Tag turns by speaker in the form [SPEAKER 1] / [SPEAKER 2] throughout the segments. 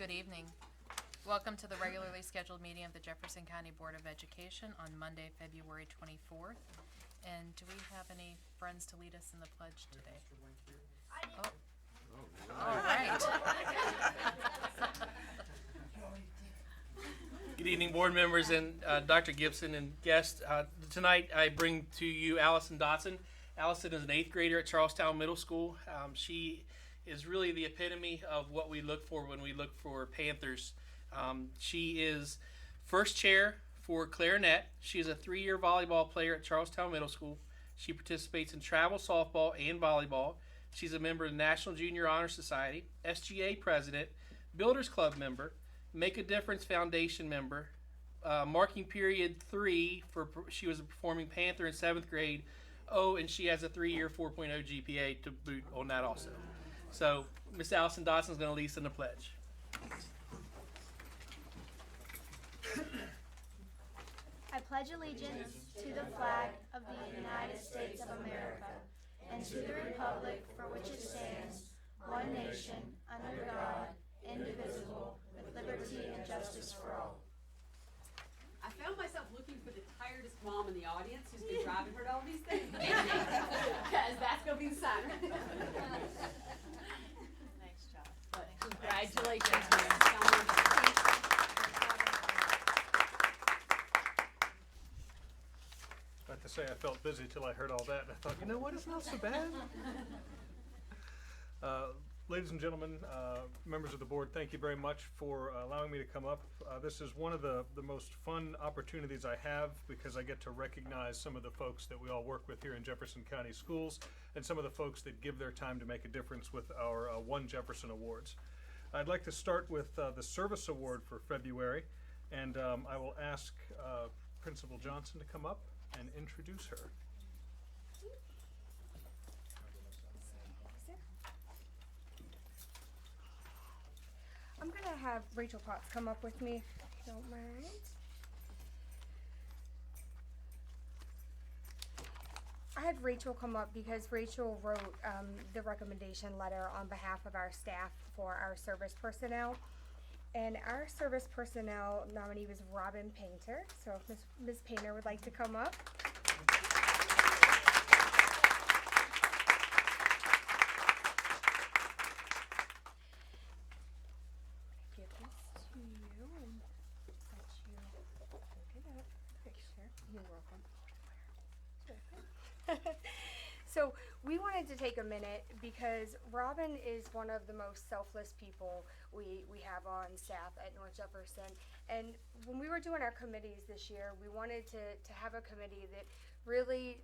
[SPEAKER 1] Good evening. Welcome to the regularly scheduled meeting of the Jefferson County Board of Education on Monday, February 24th. And do we have any friends to lead us in the pledge today? Oh. All right.
[SPEAKER 2] Good evening, board members and Dr. Gibson and guests. Tonight I bring to you Allison Dotson. Allison is an 8th grader at Charlestown Middle School. She is really the epitome of what we look for when we look for Panthers. She is first chair for clarinet. She is a 3-year volleyball player at Charlestown Middle School. She participates in travel softball and volleyball. She's a member of the National Junior Honor Society, SGA president, Builders Club member, Make a Difference Foundation member, marking period 3 she was a performing Panther in 7th grade. Oh, and she has a 3-year 4.0 GPA to boot on that also. So Miss Allison Dotson is going to lead us in the pledge.
[SPEAKER 3] I pledge allegiance to the flag of the United States of America and to the republic for which it stands, one nation, under God, indivisible, with liberty and justice for all.
[SPEAKER 4] I found myself looking for the tiredest mom in the audience who's been driving her to all these things. Because that's going to be the sign.
[SPEAKER 1] Nice job.
[SPEAKER 4] But congratulations, ma'am.
[SPEAKER 5] I have to say, I felt busy till I heard all that, and I thought, you know what, it's not so bad. Ladies and gentlemen, members of the board, thank you very much for allowing me to come up. This is one of the most fun opportunities I have because I get to recognize some of the folks that we all work with here in Jefferson County Schools and some of the folks that give their time to make a difference with our One Jefferson Awards. I'd like to start with the Service Award for February, and I will ask Principal Johnson to come up and introduce her.
[SPEAKER 6] I'm going to have Rachel Potts come up with me, if you don't mind. I had Rachel come up because Rachel wrote the recommendation letter on behalf of our staff for our service personnel. And our service personnel nominee was Robin Painter. So if Ms. Painter would like to come up. Give this to you and let you look it up. Picture. You're welcome. So we wanted to take a minute because Robin is one of the most selfless people we have on staff at North Jefferson. And when we were doing our committees this year, we wanted to have a committee that really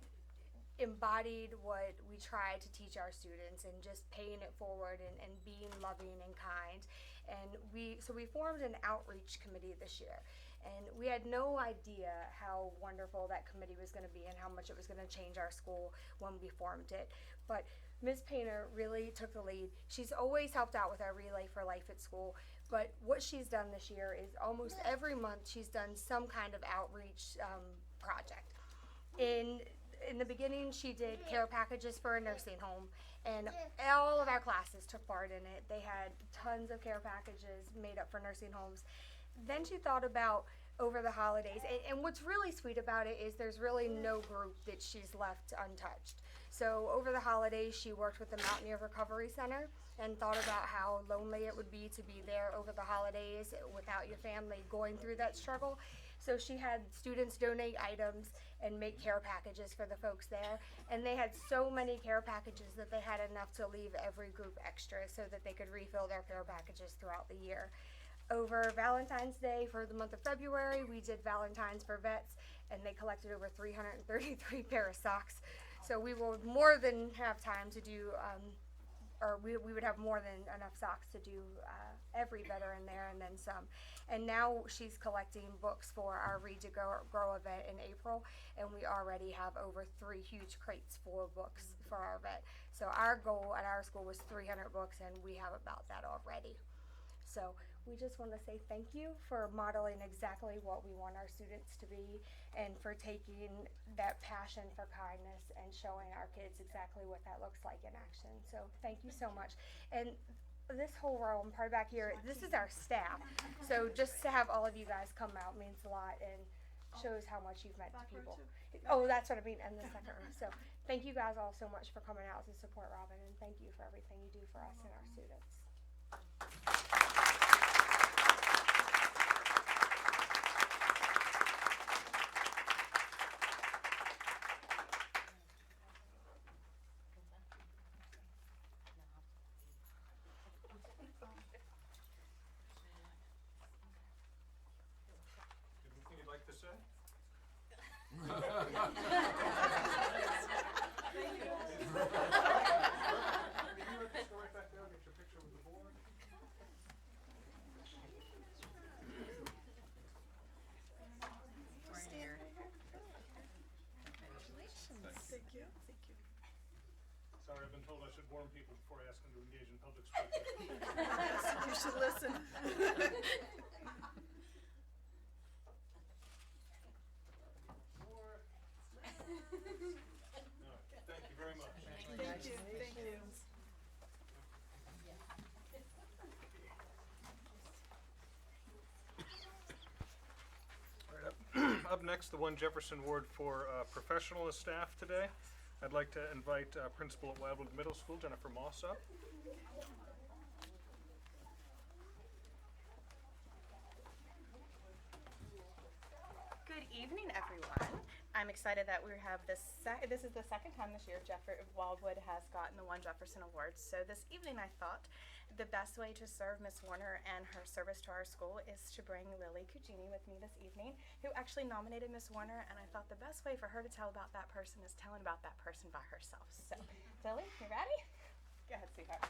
[SPEAKER 6] embodied what we try to teach our students and just paying it forward and being loving and kind. And so we formed an outreach committee this year. And we had no idea how wonderful that committee was going to be and how much it was going to change our school when we formed it. But Ms. Painter really took the lead. She's always helped out with our Relay for Life at school. But what she's done this year is almost every month she's done some kind of outreach project. In the beginning, she did care packages for a nursing home, and all of our classes took part in it. They had tons of care packages made up for nursing homes. Then she thought about over the holidays, and what's really sweet about it is there's really no group that she's left untouched. So over the holidays, she worked with the Mountaineer Recovery Center and thought about how lonely it would be to be there over the holidays without your family going through that struggle. So she had students donate items and make care packages for the folks there. And they had so many care packages that they had enough to leave every group extra so that they could refill their care packages throughout the year. Over Valentine's Day for the month of February, we did Valentine's for vets, and they collected over 333 pair of socks. So we will more than have time to do, we would have more than enough socks to do every veteran there and then some. And now she's collecting books for our Read to Grow event in April, and we already have over 3 huge crates full of books for our vet. So our goal at our school was 300 books, and we have about that already. So we just want to say thank you for modeling exactly what we want our students to be and for taking that passion for kindness and showing our kids exactly what that looks like in action. So thank you so much. And this whole row and part back here, this is our staff. So just to have all of you guys come out means a lot and shows how much you've meant to people. Oh, that's what I mean, and the second row. So thank you guys all so much for coming out to support Robin, and thank you for everything you do for us and our students.
[SPEAKER 5] Anything you'd like to say? Just go right back there, get your picture with the board.
[SPEAKER 1] Right here.
[SPEAKER 5] Sorry, I've been told I should warn people before I ask them to engage in public speaking.
[SPEAKER 7] You should listen.
[SPEAKER 5] No, thank you very much.
[SPEAKER 7] Thank you. Thank you.
[SPEAKER 5] All right, up next, the One Jefferson Award for professional staff today. I'd like to invite Principal at Wildwood Middle School, Jennifer Moss, up.
[SPEAKER 8] Good evening, everyone. I'm excited that we have this. This is the second time this year Wildwood has gotten the One Jefferson Award. So this evening, I thought the best way to serve Miss Warner and her service to our school is to bring Lily Cugini with me this evening, who actually nominated Miss Warner. And I thought the best way for her to tell about that person is telling about that person by herself. So, Lily, you ready? Go ahead, sweetheart.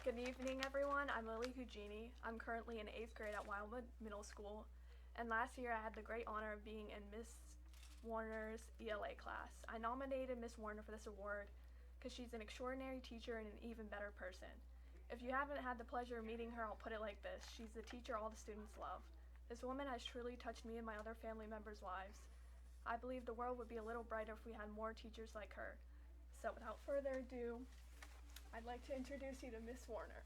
[SPEAKER 7] Good evening, everyone. I'm Lily Cugini. I'm currently in 8th grade at Wildwood Middle School. And last year, I had the great honor of being in Miss Warner's ELA class. I nominated Miss Warner for this award because she's an extraordinary teacher and an even better person. If you haven't had the pleasure of meeting her, I'll put it like this. She's the teacher all the students love. This woman has truly touched me and my other family members' lives. I believe the world would be a little brighter if we had more teachers like her. So without further ado, I'd like to introduce you to Miss Warner.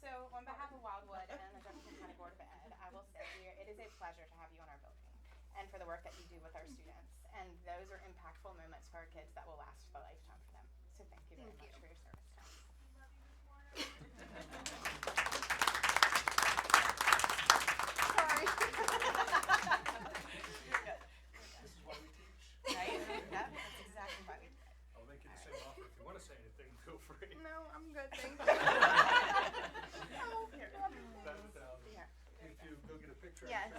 [SPEAKER 8] So, on behalf of Wildwood and the Jefferson County Board of Ed, I will say here, it is a pleasure to have you in our building and for the work that you do with our students. And those are impactful moments for our kids that will last for a lifetime for them. So thank you very much for your service to us. Sorry. You're good.
[SPEAKER 5] This is why we teach.
[SPEAKER 8] Right? Yep, that's exactly why we do it.
[SPEAKER 5] I'll make you the same offer. If you want to say anything, feel free.
[SPEAKER 7] No, I'm good, thank you.
[SPEAKER 8] Here.
[SPEAKER 5] Pat it down.
[SPEAKER 8] Here.
[SPEAKER 5] Can you go get a picture?
[SPEAKER 8] Yes.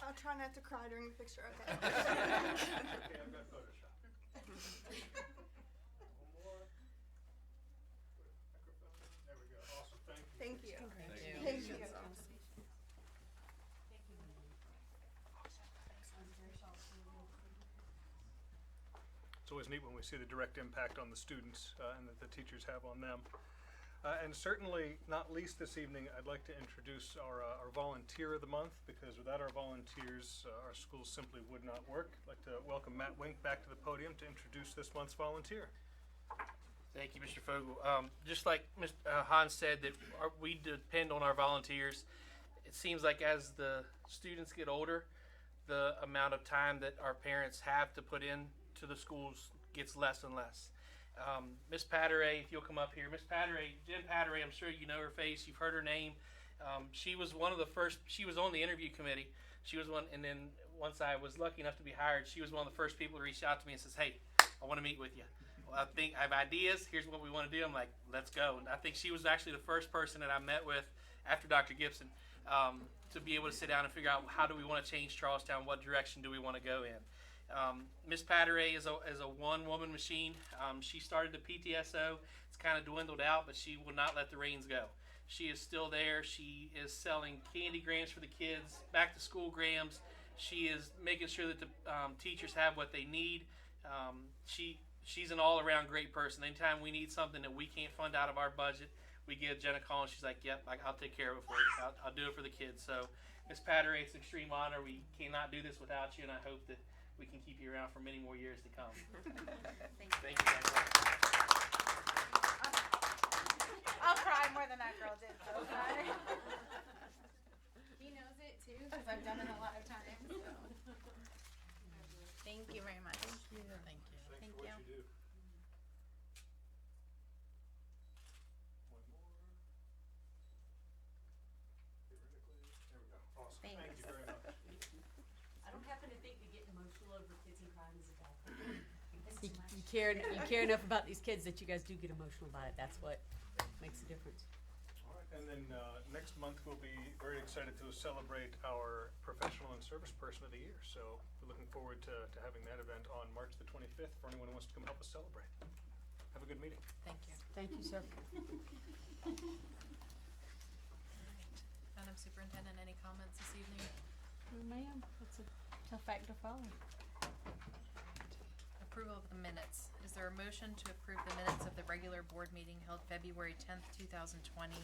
[SPEAKER 7] I'll try not to cry during the picture, okay?
[SPEAKER 5] Okay, I've got Photoshop. One more. Microphone. There we go. Awesome. Thank you.
[SPEAKER 7] Thank you. Thank you.
[SPEAKER 5] It's always neat when we see the direct impact on the students and that the teachers have on them. And certainly, not least this evening, I'd like to introduce our volunteer of the month, because without our volunteers, our school simply would not work. I'd like to welcome Matt Wink back to the podium to introduce this month's volunteer.
[SPEAKER 2] Thank you, Mr. Fogel. Just like Mr. Hans said, that we depend on our volunteers. It seems like as the students get older, the amount of time that our parents have to put in to the schools gets less and less. Miss Patteray, if you'll come up here. Miss Patteray, Jen Patteray, I'm sure you know her face. You've heard her name. She was one of the first. She was on the interview committee. She was one, and then once I was lucky enough to be hired, she was one of the first people to reach out to me and says, "Hey, I want to meet with you. Well, I think I have ideas. Here's what we want to do." I'm like, "Let's go." And I think she was actually the first person that I met with after Dr. Gibson to be able to sit down and figure out how do we want to change Charlestown, what direction do we want to go in. Miss Patteray is a one-woman machine. She started the PTSO. It's kind of dwindled out, but she will not let the reins go. She is still there. She is selling candy grams for the kids, back-to-school grams. She is making sure that the teachers have what they need. She she's an all-around great person. Anytime we need something that we can't fund out of our budget, we give Jen a call, and she's like, "Yep, I'll take care of it for you. I'll do it for the kids." So, Miss Patteray, it's an extreme honor. We cannot do this without you, and I hope that we can keep you around for many more years to come. Thank you.
[SPEAKER 8] I'll cry more than that girl did. So he knows it too, because I've done it a lot of times. So. Thank you very much.
[SPEAKER 1] Thank you.
[SPEAKER 5] Thanks for what you do. One more. Theoretically. There we go. Awesome. Thank you very much.
[SPEAKER 4] I don't happen to think that getting emotional over kids and crying is a bad thing. It's
[SPEAKER 9] You,
[SPEAKER 4] too much.
[SPEAKER 9] you care enough about these kids that you guys do get emotional about it. That's what makes a difference.
[SPEAKER 5] All right, and then next month we'll be very excited to celebrate our Professional and Service Person of the Year. So we're looking forward to having that event on March the 25th for anyone who wants to come help us celebrate. Have a good meeting.
[SPEAKER 1] Thank you.
[SPEAKER 9] Thank you, sir.
[SPEAKER 1] Madam Superintendent, any comments this evening?
[SPEAKER 9] Ma'am, that's a tough act to follow.
[SPEAKER 1] Approval of the minutes. Is there a motion to approve the minutes of the regular board meeting held February 10th, 2020,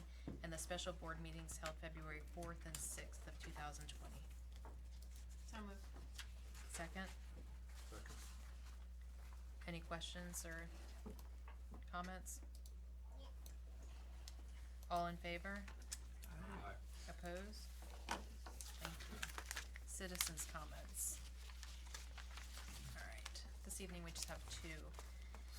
[SPEAKER 1] and the special board meetings held February 4th and 6th of 2020?
[SPEAKER 8] So moved.
[SPEAKER 1] Second? Any questions or comments? All in favor? Opposed? Thank you. Citizens' comments. All right, this evening we just have two.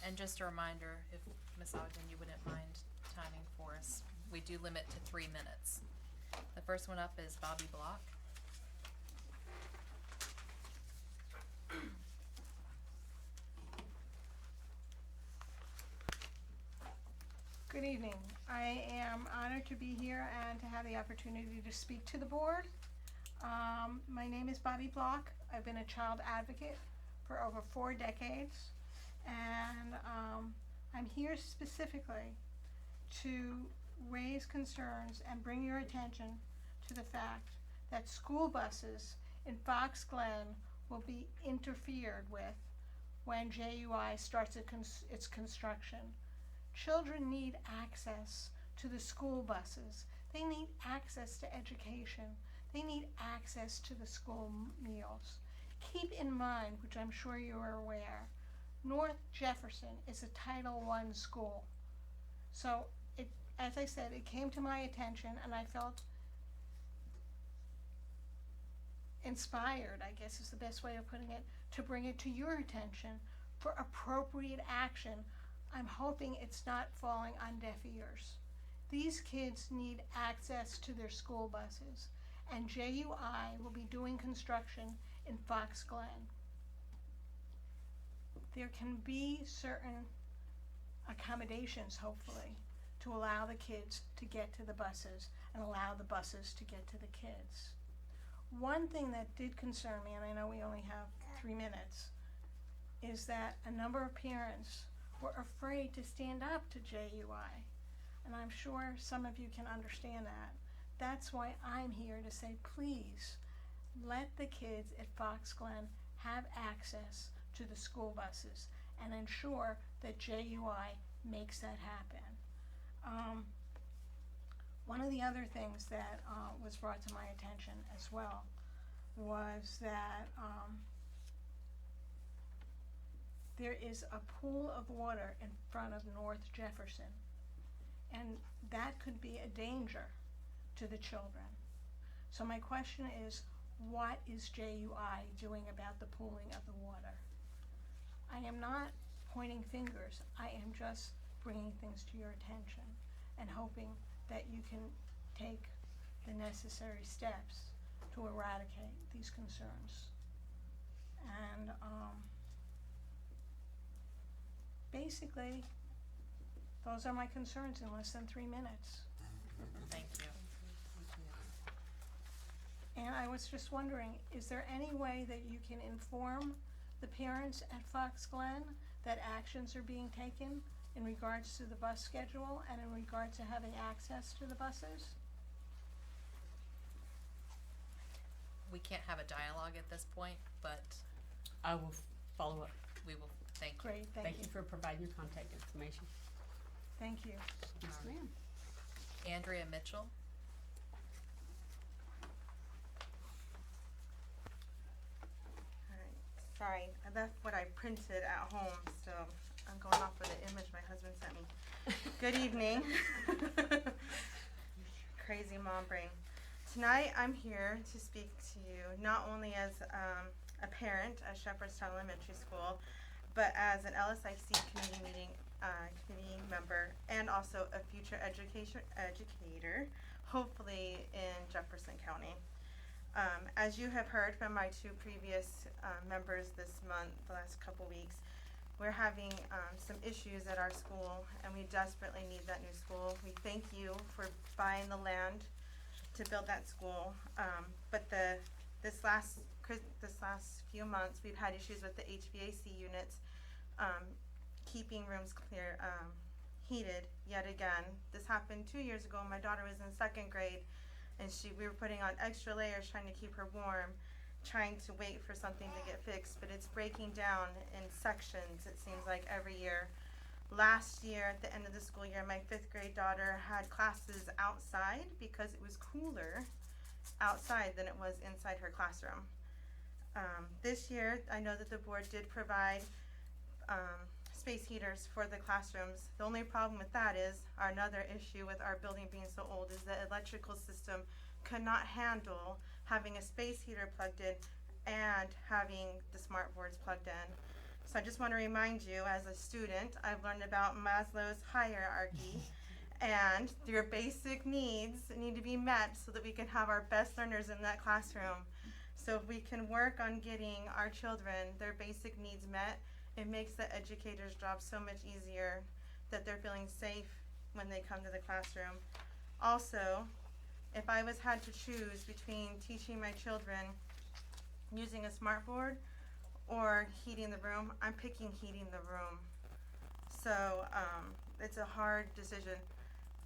[SPEAKER 1] And just a reminder, if Ms. Ogden, you wouldn't mind timing for us, we do limit to 3 minutes. The first one up is Bobby Block.
[SPEAKER 10] Good evening. I am honored to be here and to have the opportunity to speak to the board. My name is Bobby Block. I've been a child advocate for over 4 decades, and I'm here specifically to raise concerns and bring your attention to the fact that school buses in Fox Glen will be interfered with when JUI starts its construction. Children need access to the school buses. They need access to education. They need access to the school meals. Keep in mind, which I'm sure you are aware, North Jefferson is a Title I school. So, as I said, it came to my attention and I felt inspired, I guess is the best way of putting it, to bring it to your attention for appropriate action. I'm hoping it's not falling on deaf ears. These kids need access to their school buses, and JUI will be doing construction in Fox Glen. There can be certain accommodations, hopefully, to allow the kids to get to the buses and allow the buses to get to the kids. One thing that did concern me, and I know we only have 3 minutes, is that a number of parents were afraid to stand up to JUI. And I'm sure some of you can understand that. That's why I'm here to say, please, let the kids at Fox Glen have access to the school buses and ensure that JUI makes that happen. One of the other things that was brought to my attention as well was that there is a pool of water in front of North Jefferson, and that could be a danger to the children. So my question is, what is JUI doing about the pooling of the water? I am not pointing fingers. I am just bringing things to your attention and hoping that you can take the necessary steps to eradicate these concerns. And basically, those are my concerns in less than 3 minutes.
[SPEAKER 1] Thank you.
[SPEAKER 10] And I was just wondering, is there any way that you can inform the parents at Fox Glen that actions are being taken in regards to the bus schedule and in regards to having access to the buses?
[SPEAKER 1] We can't have a dialogue at this point, but
[SPEAKER 9] I will follow up.
[SPEAKER 1] we will Thank you.
[SPEAKER 10] Great,
[SPEAKER 9] Thank you for providing your contact information.
[SPEAKER 10] Thank you.
[SPEAKER 9] Yes, ma'am.
[SPEAKER 1] Andrea Mitchell.
[SPEAKER 8] Alright, sorry, I left what I printed at home, so I'm going off of the image my husband sent me. Good evening. Crazy mom brain. Tonight I'm here to speak to you not only as a parent at Jefferson Elementary School, but as an LSIC committee meeting committee member and also a future educator, hopefully in Jefferson County. As you have heard from my two previous members this month, the last couple weeks, we're having some issues at our school, and we desperately need that new school. We thank you for buying the land to build that school, but this last few months, we've had issues with the HVAC units, keeping rooms clear, heated yet again. This happened 2 years ago. My daughter was in 2nd grade, and we were putting on extra layers trying to keep her warm, trying to wait for something to get fixed, but it's breaking down in sections, it seems like, every year. Last year, at the end of the school year, my 5th grade daughter had classes outside because it was cooler outside than it was inside her classroom. This year, I know that the board did provide space heaters for the classrooms. The only problem with that is, another issue with our building being so old, is the electrical system could not handle having a space heater plugged in and having the smart boards plugged in. So I just want to remind you, as a student, I've learned about Maslow's hierarchy, and your basic needs need to be met so that we can have our best learners in that classroom. So if we can work on getting our children their basic needs met, it makes the educator's job so much easier, that they're feeling safe when they come to the classroom. Also, if I had to choose between teaching my children using a smart board or heating the room, I'm picking heating the room. So it's a hard decision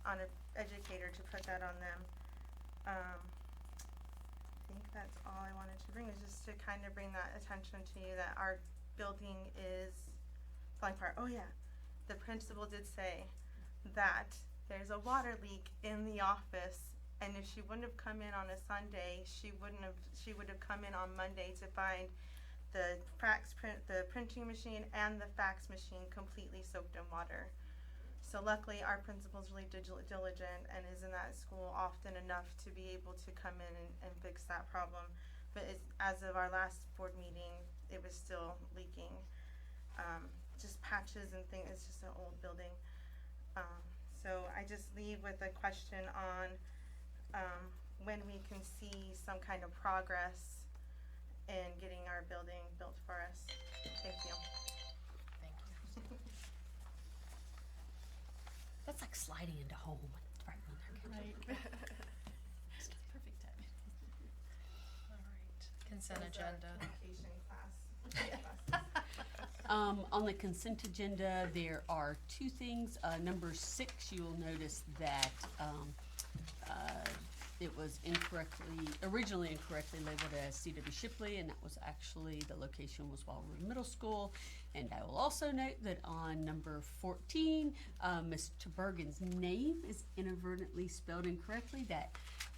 [SPEAKER 8] on an educator to put that on them. I think that's all I wanted to bring, is just to kind of bring that attention to you, that our building is falling apart. Oh yeah, the principal did say that there's a water leak in the office, and if she wouldn't have come in on a Sunday, she would have come in on Monday to find the printing machine and the fax machine completely soaked in water. So luckily our principal's really diligent and is in that school often enough to be able to come in and fix that problem. But as of our last board meeting, it was still leaking. Just patches and things. It's just an old building. So I just leave with a question on when we can see some kind of progress in getting our building built for us. Thank you.
[SPEAKER 1] Thank you.
[SPEAKER 9] That's like sliding into home. Right on there.
[SPEAKER 1] Just perfect timing. All right. Consent agenda.
[SPEAKER 8] Communication class.
[SPEAKER 9] On the consent agenda, there are two things. Number 6, you will notice that it was originally incorrectly labeled as C.W. Shipley, and that was actually, the location was Wildwood Middle School. And I will also note that on number 14, Mr. Bergen's name is inadvertently spelled incorrectly.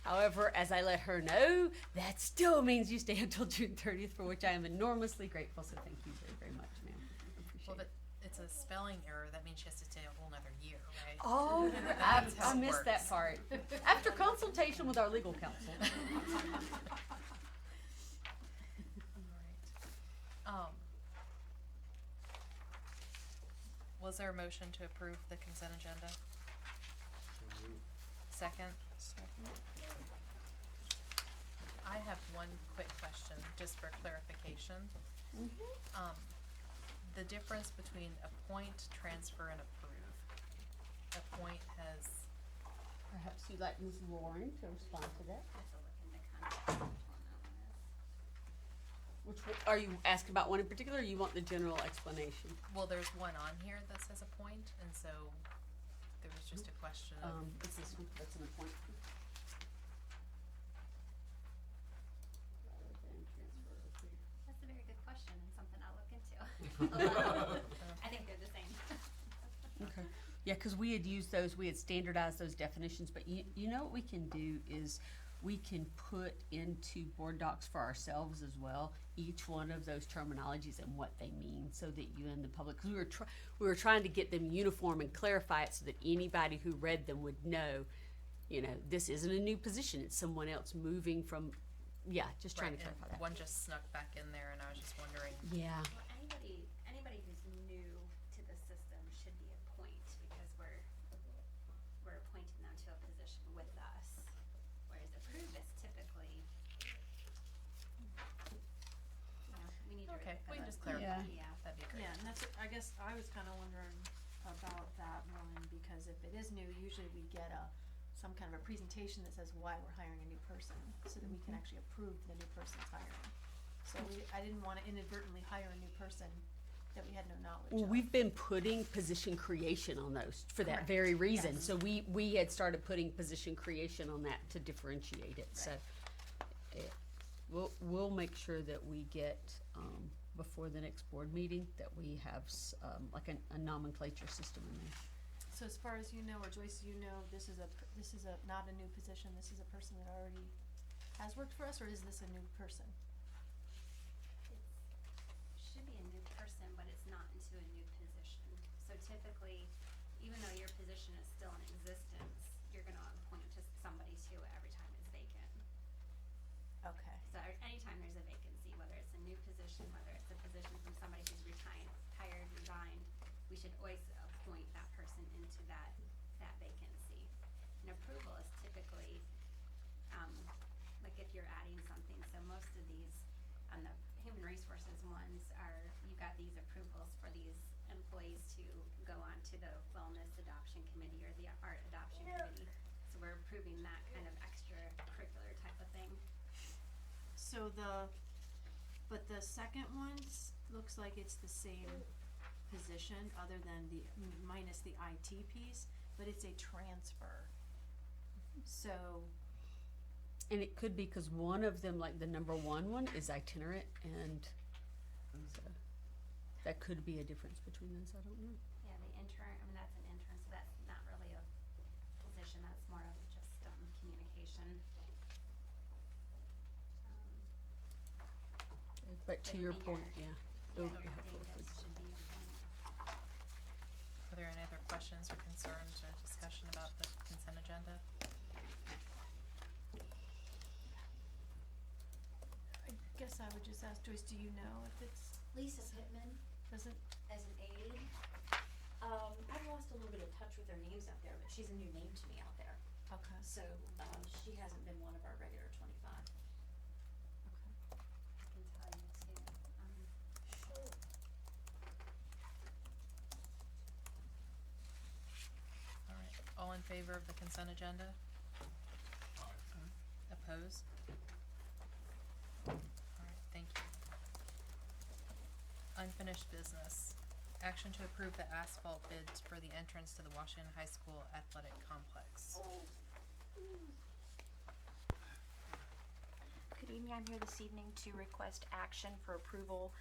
[SPEAKER 9] However, as I let her know, that still means you stay until June 30th, for which I am enormously grateful. So thank you very, very much, ma'am. Appreciate
[SPEAKER 1] Well,
[SPEAKER 9] it.
[SPEAKER 1] but it's a spelling error. That means she has to stay a whole nother year, right?
[SPEAKER 9] Oh,
[SPEAKER 1] That's how
[SPEAKER 9] I
[SPEAKER 1] it
[SPEAKER 9] missed that
[SPEAKER 1] works.
[SPEAKER 9] part. After consultation with our legal counsel.
[SPEAKER 1] All right. Was there a motion to approve the consent agenda? Second? I have one quick question, just for clarification. The difference between appoint, transfer, and approve. Appoint has,
[SPEAKER 9] Perhaps you'd like Ms. Lauren to respond to that. Which are you asking about one in particular, or you want the general explanation?
[SPEAKER 1] well, there's one on here that says appoint, and so there was just a question of,
[SPEAKER 9] It's this one, that's an appointment.
[SPEAKER 3] That's a very good question and something I'll look into.
[SPEAKER 9] Yeah, because we had used those, we had standardized those definitions, but you know what we can do is we can put into board docs for ourselves as well, each one of those terminologies and what they mean, so that you and the public, because we were trying to get them uniform and clarify it so that anybody who read them would know, you know, this isn't a new position, it's someone else moving from, just trying
[SPEAKER 1] Right,
[SPEAKER 9] to clarify
[SPEAKER 1] and
[SPEAKER 9] that.
[SPEAKER 1] one just snuck back in there, and I was just wondering.
[SPEAKER 9] Yeah.
[SPEAKER 8] Well, anybody who's new to the system should be a point, because we're appointing them to a position with us. Whereas approve is typically, we need to.
[SPEAKER 1] Okay, we can just
[SPEAKER 8] clarify.
[SPEAKER 1] clarify.
[SPEAKER 8] Yeah.
[SPEAKER 1] That'd be great.
[SPEAKER 11] Yeah, and that's, I guess I was kinda wondering about that one, because if it is new, usually we get some kind of a presentation that says why we're hiring a new person, so that we can actually approve the new person's hiring. So I didn't wanna inadvertently hire a new person that we had no knowledge
[SPEAKER 9] Well,
[SPEAKER 11] of.
[SPEAKER 9] we've been putting position creation on those for that
[SPEAKER 11] Correct.
[SPEAKER 9] very reason.
[SPEAKER 11] Yes.
[SPEAKER 9] So we had started putting position creation on that to differentiate it. So we'll make sure that we get before the next board meeting that we have like a nomenclature system in there.
[SPEAKER 11] So as far as you know, or Joyce, you know, this is not a new position, this is a person that already has worked for us, or is this a new person?
[SPEAKER 8] Should be a new person, but it's not into a new position. So typically, even though your position is still in existence, you're gonna appoint to somebody to it every time it's vacant.
[SPEAKER 11] Okay.
[SPEAKER 8] So anytime there's a vacancy, whether it's a new position, whether it's a position from somebody who's retired, resigned, we should always appoint that person into that vacancy. And approval is typically, like if you're adding something, so most of these, on the human resources ones are, you got these approvals for these employees to go on to the wellness adoption committee or the art adoption committee. So we're approving that kind of extracurricular type of thing.
[SPEAKER 11] So but the second one looks like it's the same position, other than minus the IT piece, but it's a transfer. So,
[SPEAKER 9] And it could be because one of them, like the number one is itinerant, and so that could be a difference between those. I don't know.
[SPEAKER 8] Yeah, the intern, that's an intern, so that's not really a position, that's more of just, communication.
[SPEAKER 9] But to your point,
[SPEAKER 8] Yeah,
[SPEAKER 9] it'll
[SPEAKER 8] your
[SPEAKER 9] be helpful if
[SPEAKER 8] data
[SPEAKER 9] we-
[SPEAKER 8] should be appointed.
[SPEAKER 1] Are there any other questions or concerns or discussion about the consent agenda?
[SPEAKER 11] I guess I would just ask Joyce, do you know if it's,
[SPEAKER 12] Lisa Pittman
[SPEAKER 11] doesn't,
[SPEAKER 12] as an aide. I've lost a little bit of touch with their names out there, but she's a new name to me out there.
[SPEAKER 11] okay.
[SPEAKER 12] So, she hasn't been one of our regular 25.
[SPEAKER 8] I can tell you too.
[SPEAKER 1] All right, all in favor of the consent agenda? Opposed? All right, thank you. Unfinished business. Action to approve the asphalt bids for the entrance to the Washington High School Athletic Complex.
[SPEAKER 3] Good evening, I'm here this evening to request action for approval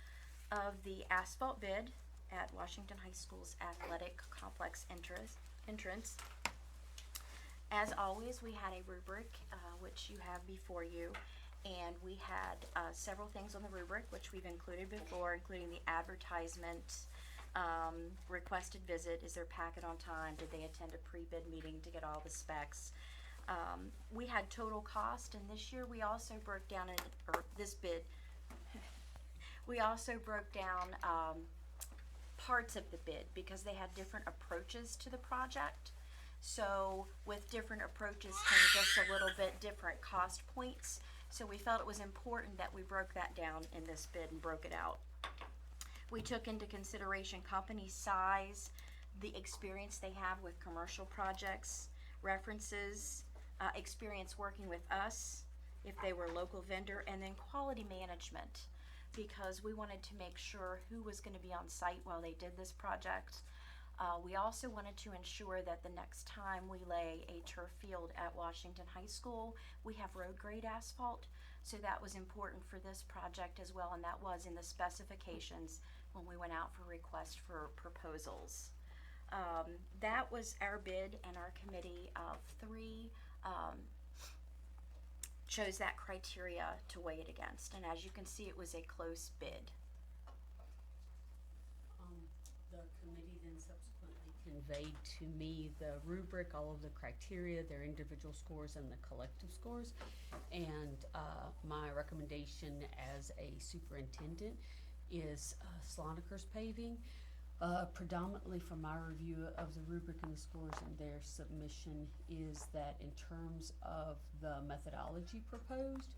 [SPEAKER 3] of the asphalt bid at Washington High School's athletic complex entrance. As always, we had a rubric, which you have before you, and we had several things on the rubric, which we've included before, including the advertisement, requested visit, is their packet on time, did they attend a pre-bid meeting to get all the specs. We had total cost, and this year we also broke down, this bid, we also broke down parts of the bid because they had different approaches to the project. So with different approaches came just a little bit different cost points. So we felt it was important that we broke that down in this bid and broke it out. We took into consideration company size, the experience they have with commercial projects, references, experience working with us, if they were a local vendor, and then quality management, because we wanted to make sure who was going to be on site while they did this project. We also wanted to ensure that the next time we lay a turf field at Washington High School, we have road grade asphalt. So that was important for this project as well, and that was in the specifications when we went out for request for proposals.
[SPEAKER 8] That was our bid, and our committee of 3 chose that criteria to weigh it against. And as you can see, it was a close bid.
[SPEAKER 9] The committee then subsequently conveyed to me the rubric, all of the criteria, their individual scores and the collective scores. And my recommendation as a superintendent is Sloniker's paving. Predominantly from my review of the rubric and the scores and their submission is that in terms of the methodology proposed,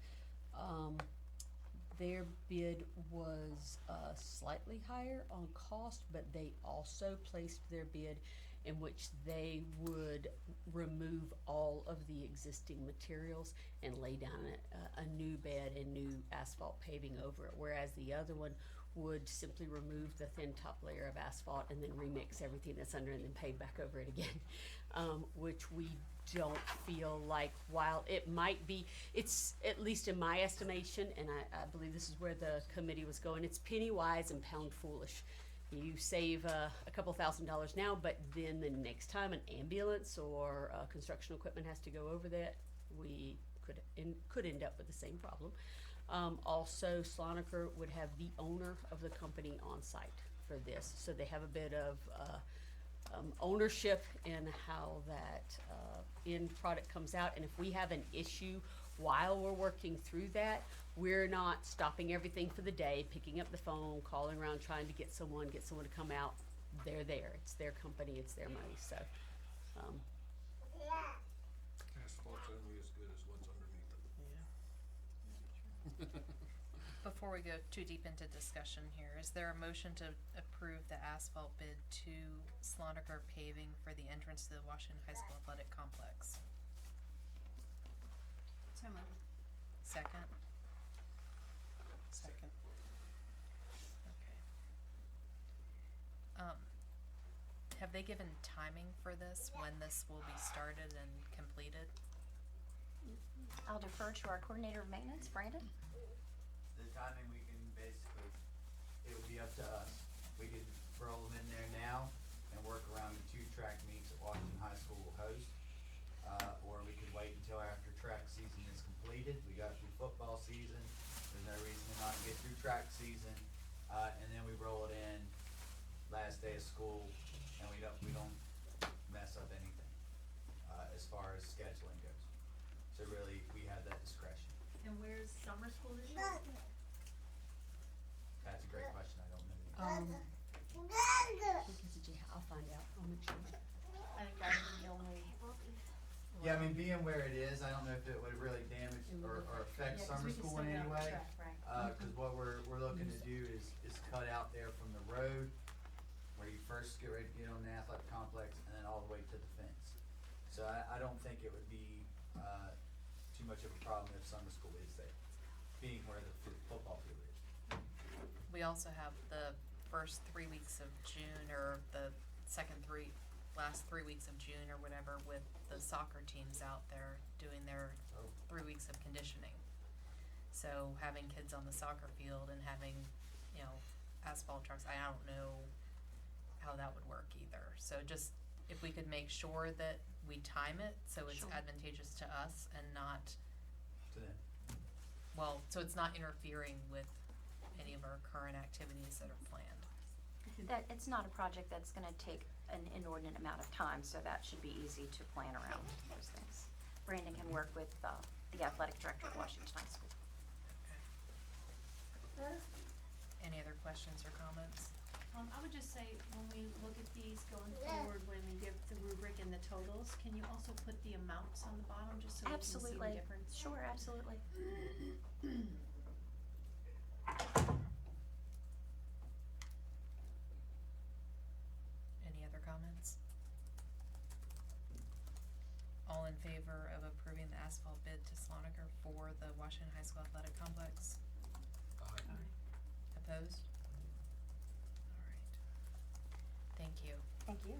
[SPEAKER 9] their bid was slightly higher on cost, but they also placed their bid in which they would remove all of the existing materials and lay down a new bed and new asphalt paving over it, whereas the other one would simply remove the thin top layer of asphalt and then remix everything that's under and then pave back over it again, which we don't feel like, while it might be, it's, at least in my estimation, and I believe this is where the committee was going, it's penny wise and pound foolish. You save a couple $1,000s now, but then the next time an ambulance or construction equipment has to go over that, we could end up with the same problem. Also, Sloniker would have the owner of the company on site for this, so they have a bit of ownership in how that end product comes out. And if we have an issue while we're working through that, we're not stopping everything for the day, picking up the phone, calling around, trying to get someone to come out. They're there. It's their company. It's their money. So.
[SPEAKER 13] Asphalt's only as good as what's underneath it.
[SPEAKER 1] Before we go too deep into discussion here, is there a motion to approve the asphalt bid to Sloniker paving for the entrance to the Washington High School Athletic Complex?
[SPEAKER 11] So moved.
[SPEAKER 1] Second?
[SPEAKER 2] Second.
[SPEAKER 1] Okay. Have they given timing for this, when this will be started and completed?
[SPEAKER 8] I'll defer to our coordinator of maintenance, Brandon.
[SPEAKER 14] The timing, we can basically, it would be up to us. We could roll them in there now and work around the 2 track meets that Washington High School will host. Or we could wait until after track season is completed. We got through football season. There's no reason to not get through track season. And then we roll it in last day of school, and we don't mess up anything as far as scheduling goes. So really, we have that discretion.
[SPEAKER 11] And where's summer school this year?
[SPEAKER 14] That's a great question. I don't know the answer.
[SPEAKER 9] I'll find out. I'll make sure.
[SPEAKER 11] I think that would be the only.
[SPEAKER 14] Yeah, I mean, being where it is, I don't know if it would really damage or affect
[SPEAKER 11] Yeah, 'cause
[SPEAKER 14] summer
[SPEAKER 11] we can
[SPEAKER 14] school
[SPEAKER 11] still
[SPEAKER 14] in
[SPEAKER 11] get
[SPEAKER 14] any
[SPEAKER 11] on the
[SPEAKER 14] way.
[SPEAKER 11] track, right.
[SPEAKER 14] Cause what we're looking to do is cut out there from the road where you first get ready to get on the athletic complex and then all the way to the fence. So I don't think it would be, too much of a problem if summer school is there, being where the football field is.
[SPEAKER 1] We also have the first 3 weeks of June, or the last 3 weeks of June or whatever, with the soccer teams out there doing their 3 weeks of conditioning. So having kids on the soccer field and having, asphalt trucks, I don't know how that would work either. So just, if we could make sure that we time it so it's
[SPEAKER 11] Sure.
[SPEAKER 1] advantageous to us and not,
[SPEAKER 14] To them.
[SPEAKER 1] well, so it's not interfering with any of our current activities that are planned.
[SPEAKER 8] That, it's not a project that's gonna take an inordinate amount of time, so that should be easy to plan around those things. Brandon can work with, the athletic director at Washington High School.
[SPEAKER 1] Any other questions or comments?
[SPEAKER 11] I would just say, when we look at these going forward, when we give the rubric and the totals, can you also put the amounts on the bottom, just so we can see the
[SPEAKER 8] Absolutely.
[SPEAKER 11] difference?
[SPEAKER 8] Sure, absolutely.
[SPEAKER 1] Any other comments? All in favor of approving the asphalt bid to Sloniker for the Washington High School Athletic Complex? Opposed? Alright. Thank you.
[SPEAKER 8] Thank you.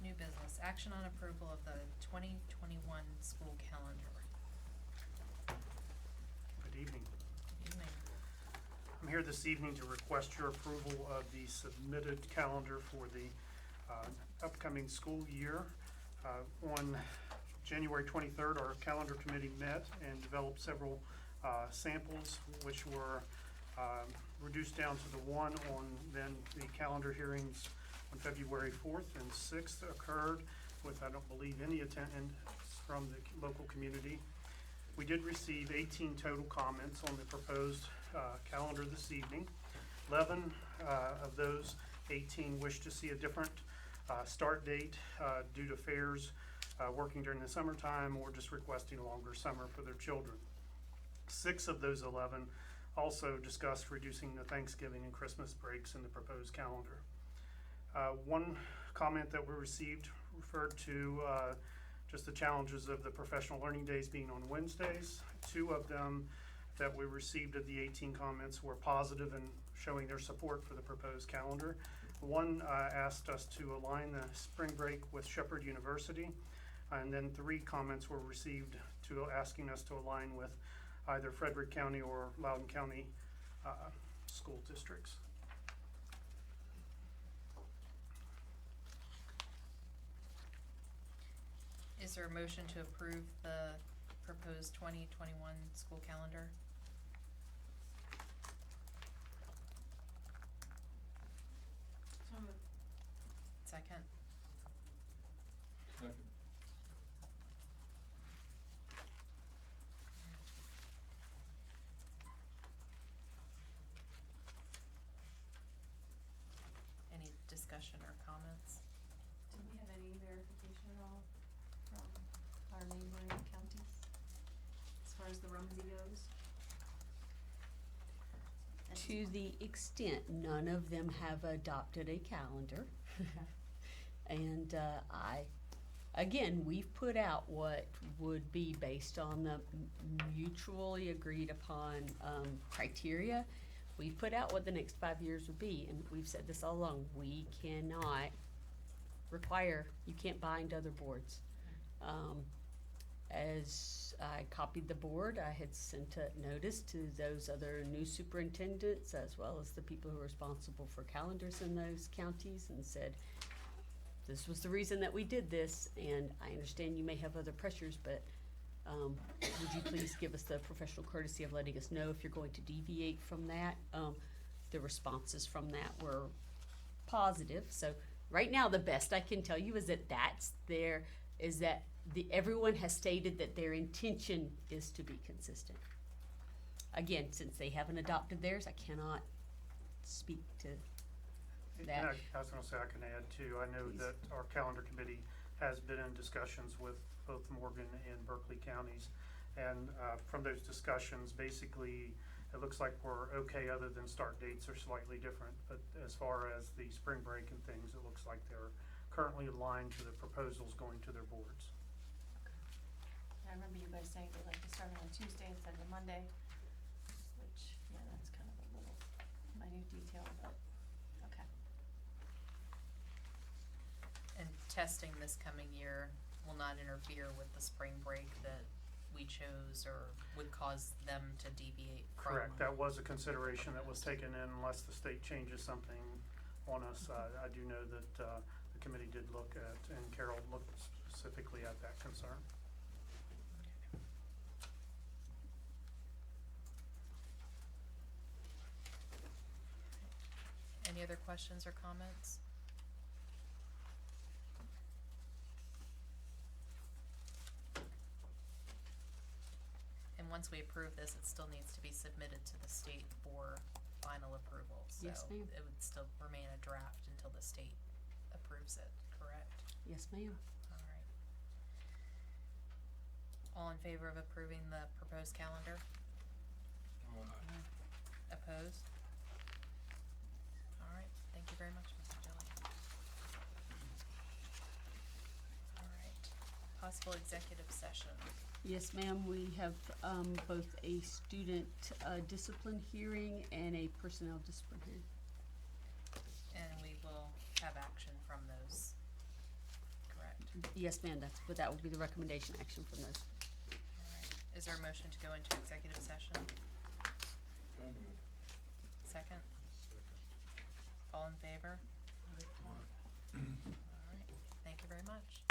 [SPEAKER 1] New business, action on approval of the 2021 school calendar.
[SPEAKER 5] Good evening.
[SPEAKER 1] Evening.
[SPEAKER 15] I'm here this evening to request your approval of the submitted calendar for the upcoming school year. On January 23rd, our calendar committee met and developed several samples, which were reduced down to the one on then the calendar hearings on February 4th and 6th occurred with, I don't believe, any attendance from the local community. We did receive 18 total comments on the proposed calendar this evening. 11 of those 18 wish to see a different start date due to fairs working during the summertime or just requesting a longer summer for their children. 6 of those 11 also discussed reducing the Thanksgiving and Christmas breaks in the proposed calendar. One comment that we received referred to just the challenges of the professional learning days being on Wednesdays. 2 of them that we received of the 18 comments were positive in showing their support for the proposed calendar. One asked us to align the spring break with Shepherd University, and then 3 comments were received to asking us to align with either Frederick County or Loudoun County school districts.
[SPEAKER 1] Is there a motion to approve the proposed 2021 school calendar?
[SPEAKER 11] So moved.
[SPEAKER 1] Second?
[SPEAKER 13] Second.
[SPEAKER 1] Any discussion or comments?
[SPEAKER 11] Do we have any verification at all from our neighboring counties as far as the Rumsey goes?
[SPEAKER 9] To the extent none of them have adopted a calendar. And again, we've put out what would be based on the mutually agreed upon criteria. We've put out what the next 5 years would be, and we've said this all along. We cannot require, you can't bind other boards. As I copied the board, I had sent a notice to those other new superintendents as well as the people who are responsible for calendars in those counties and said, this was the reason that we did this, and I understand you may have other pressures, but would you please give us the professional courtesy of letting us know if you're going to deviate from that? The responses from that were positive. So right now, the best I can tell you is that everyone has stated that their intention is to be consistent. Again, since they haven't adopted theirs, I cannot speak to that.
[SPEAKER 15] I was gonna say, I can add too, I know that our calendar committee has been in discussions with both Morgan and Berkeley counties. And from those discussions, basically, it looks like we're okay other than start dates are slightly different. But as far as the spring break and things, it looks like they're currently aligned to the proposals going to their boards.
[SPEAKER 11] I remember you guys saying they like to start on Tuesday instead of Monday, which, yeah, that's kind of a little minute detail, but, okay.
[SPEAKER 1] And testing this coming year will not interfere with the spring break that we chose or would cause them to deviate from?
[SPEAKER 15] Correct, that was a consideration that was taken in unless the state changes something on us. I do know that the committee did look at, and Carol looked specifically at that concern.
[SPEAKER 1] Any other questions or comments? And once we approve this, it still needs to be submitted to the state for final approval.
[SPEAKER 9] Yes,
[SPEAKER 1] So
[SPEAKER 9] ma'am.
[SPEAKER 1] it would still remain a draft until the state approves it, correct?
[SPEAKER 9] Yes, ma'am.
[SPEAKER 1] All right. All in favor of approving the proposed calendar? Opposed? All right, thank you very much, Mr. Jelly. All right, possible executive session.
[SPEAKER 9] Yes, ma'am, we have both a student discipline hearing and a personnel discipline hearing.
[SPEAKER 1] And we will have action from those, correct?
[SPEAKER 9] Yes, ma'am, but that would be the recommendation action from those.
[SPEAKER 1] All right, is there a motion to go into executive session? much.